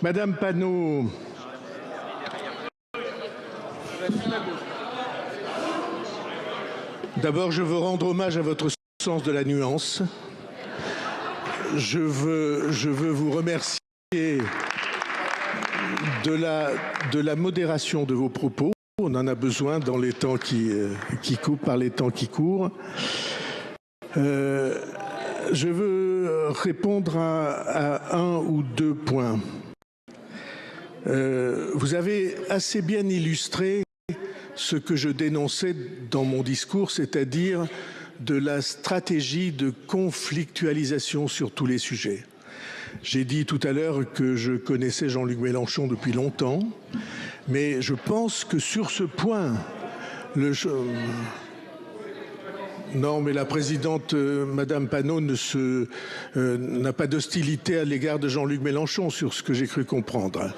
Madame Panot. D'abord, je veux rendre hommage à votre sens de la nuance. Je veux vous remercier de la modération de vos propos. On en a besoin dans les temps qui courent, par les temps qui courent. Je veux répondre à un ou deux points. Vous avez assez bien illustré ce que je dénonçais dans mon discours, c'est-à-dire de la stratégie de conflictualisation sur tous les sujets. J'ai dit tout à l'heure que je connaissais Jean-Luc Mélenchon depuis longtemps, mais je pense que sur ce point, non, mais la présidente, Madame Panot, n'a pas d'hostilité à l'égard de Jean-Luc Mélenchon, sur ce que j'ai cru comprendre.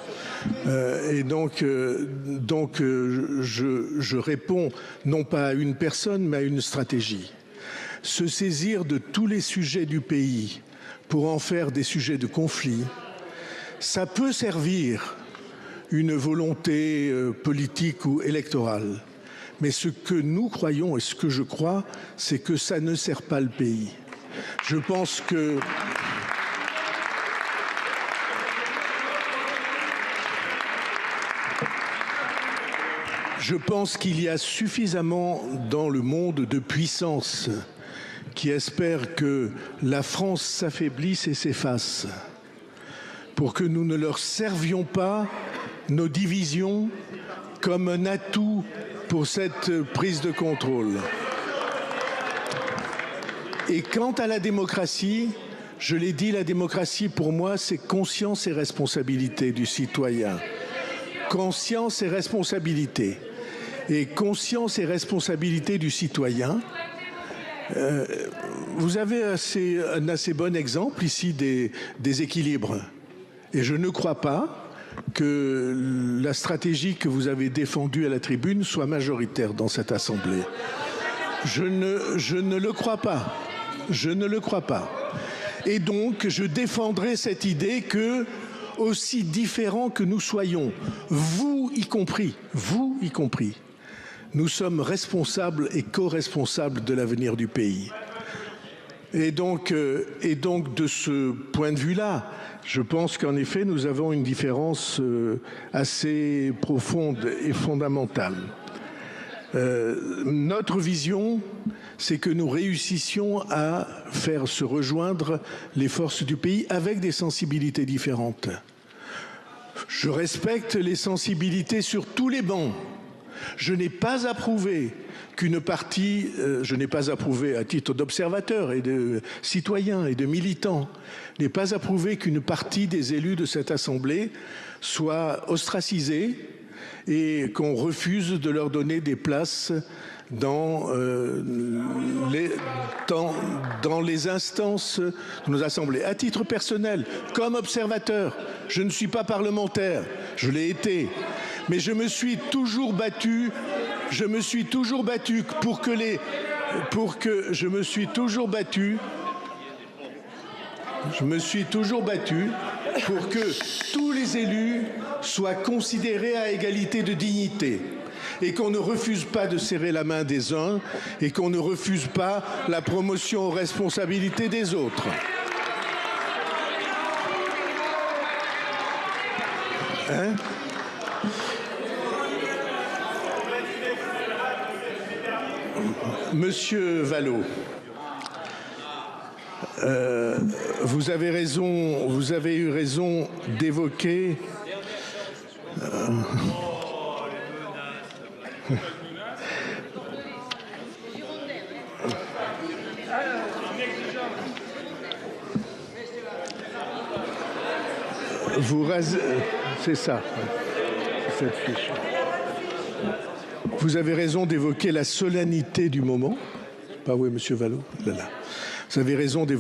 Et donc, je réponds non pas à une personne, mais à une stratégie. Se saisir de tous les sujets du pays pour en faire des sujets de conflit, ça peut servir une volonté politique ou électorale. Mais ce que nous croyons et ce que je crois, c'est que ça ne sert pas le pays. Je pense que qu'il y a suffisamment dans le monde de puissances qui espèrent que la France s'affaiblisse et s'efface pour que nous ne leur servions pas nos divisions comme un atout pour cette prise de contrôle. Et quant à la démocratie, je l'ai dit, la démocratie pour moi, c'est conscience et responsabilité du citoyen. Conscience et responsabilité. Et conscience et responsabilité du citoyen. Vous avez un assez bon exemple ici des équilibres. Et je ne crois pas que la stratégie que vous avez défendue à la tribune soit majoritaire dans cette Assemblée. Je ne le crois pas. Je ne le crois pas. Et donc, je défendrai cette idée que, aussi différents que nous soyons, vous y compris, nous sommes responsables et co-responsables de l'avenir du pays. Et donc, de ce point de vue-là, je pense qu'en effet, nous avons une différence assez profonde et fondamentale. Notre vision, c'est que nous réussissions à faire se rejoindre les forces du pays avec des sensibilités différentes. Je respecte les sensibilités sur tous les bancs. Je n'ai pas approuvé qu'une partie, je n'ai pas approuvé à titre d'observateur et de citoyen et de militant, n'ai pas approuvé qu'une partie des élus de cette Assemblée soit ostracisée et qu'on refuse de leur donner des places dans les instances de nos assemblées. À titre personnel, comme observateur, je ne suis pas parlementaire, je l'ai été, mais je me suis toujours battu pour que tous les élus soient considérés à égalité de dignité et qu'on ne refuse pas de serrer la main des uns et qu'on ne refuse pas la promotion aux responsabilités des autres. Hein ? Monsieur Vallaud, vous avez eu raison d'évoquer c'est ça, cette fiche. Vous avez raison d'évoquer la solennité du moment. Pas oui, monsieur Vallaud. Là. Vous avez raison d'évoquer